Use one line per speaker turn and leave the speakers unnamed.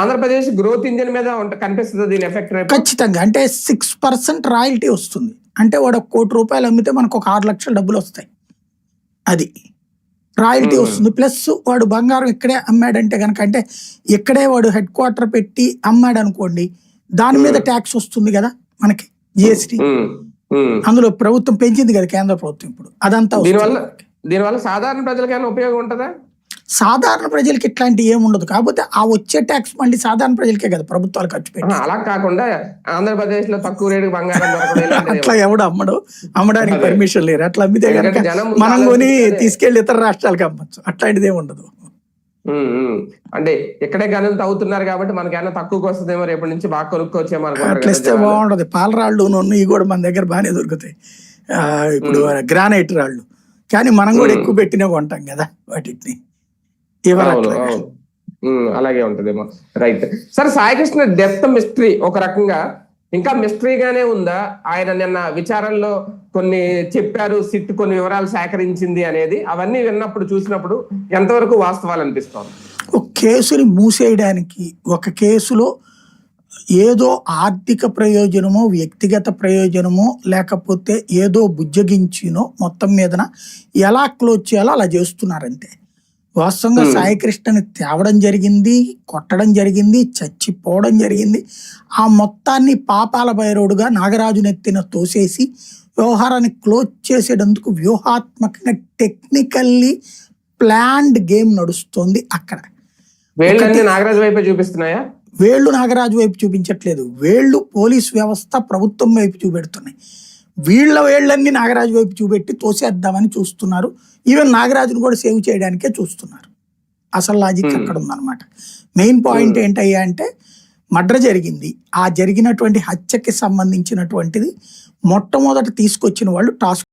Andhra Pradesh growth engine మీద కనిపిస్తుంది దీని ఎఫెక్ట్
ఖచ్చితంగా. అంటే 6% రాయల్టీ వస్తుంది. అంటే వాడు ₹1,00,00,000 అమ్మితే మనకు ఒక 6 లక్షల డబ్బులు వస్తాయి. అది రాయల్టీ వస్తుంది. ప్లస్ వాడు బంగారం ఇక్కడే అమ్మాడంటే కనుక, అంటే ఇక్కడే వాడు హెడ్ క్వార్టర్ పెట్టి అమ్మాడు అనుకోండి, దాని మీద ట్యాక్స్ వస్తుంది కదా మనకి, జిఎస్టీ. అందులో ప్రభుత్వం పెంచింది కదా, కేంద్ర ప్రభుత్వం. ఇప్పుడు అదంతా
దీనివల్ల సాధారణ ప్రజలకైనా ఉపయోగం ఉంటుందా?
సాధారణ ప్రజలకి ఇట్లాంటి ఏముండదు. కాకపోతే ఆ వచ్చే ట్యాక్స్ మళ్ళీ సాధారణ ప్రజలకే కదా ప్రభుత్వాలు ఖర్చు పెట్టి.
అలా కాకుండా ఆంధ్రప్రదేశ్ లో తక్కువ రేటు బంగారం
అట్లా ఎవడు అమ్మడానికి పర్మిషన్ లేరు. అట్లా అమ్మితే కనుక మనం కొని తీసుకెళ్లి ఇతర రాష్ట్రాలకు అమ్మచ్చు. అట్లాంటిది ఏమి ఉండదు.
అంటే ఇక్కడే గనులు తవ్వుతున్నారు కాబట్టి మనకైనా తక్కువకి వస్తుందేమో, రేపటి నుంచి బాగా కొనుక్కోవచ్చేమో.
అట్లా ఇస్తే బాగుండదు. పాలరాళ్ళు ఇవి కూడా మన దగ్గర బాగానే దొరుకుతాయి. ఇప్పుడు గ్రానైట్ రాళ్ళు, కానీ మనం కూడా ఎక్కువ పెట్టినే కొంటాం కదా వాటిని.
అలాగే ఉంటదేమో. రైట్. సరే, సాయికృష్ణ డెత్ మిస్టరీ ఒక రకంగా ఇంకా మిస్టరీగానే ఉందా? ఆయన నిన్న విచారణలో కొన్ని చెప్పారు, సిట్ కొన్ని వివరాలు సేకరించింది అనేది, అవన్నీ విన్నప్పుడు చూసినప్పుడు ఎంతవరకు వాస్తవాలు అనిపిస్తోంది?
ఒక కేసుని మూసేయడానికి, ఒక కేసులో ఏదో ఆర్థిక ప్రయోజనమో వ్యక్తిగత ప్రయోజనమో లేకపోతే ఏదో బుజ్జగించినో మొత్తం మీదన ఎలా క్లోజ్ చేయాలో అలా చేస్తున్నారంతే. వాస్తవంగా సాయికృష్ణని తేవడం జరిగింది, కొట్టడం జరిగింది, చచ్చిపోవడం జరిగింది. ఆ మొత్తాన్ని పాపాల భైరవుడుగా నాగరాజునెత్తిన తోసేసి వ్యవహారాన్ని క్లోజ్ చేసేటందుకు వ్యూహాత్మకంగా టెక్నికల్లీ ప్లాన్డ్ గేమ్ నడుస్తోంది అక్కడ.
నాగరాజు వైపు చూపిస్తున్నాయా?
వేళ్ళు నాగరాజు వైపు చూపించట్లేదు. వేళ్ళు పోలీస్ వ్యవస్థ, ప్రభుత్వం వైపు చూపెడుతున్నాయి. వీళ్ళ వేళ్ళన్నీ నాగరాజు వైపు చూపెట్టి తోసేద్దామని చూస్తున్నారు. ఈవెన్ నాగరాజును కూడా సేవ్ చేయడానికే చూస్తున్నారు. అసలు లాజిక్ అక్కడ ఉందన్నమాట. మెయిన్ పాయింట్ ఏంటయ్యా అంటే, మర్డర్ జరిగింది. ఆ జరిగినటువంటి హత్యకి సంబంధించినటువంటిది మొట్టమొదట తీసుకొచ్చిన వాళ్ళు టాస్క్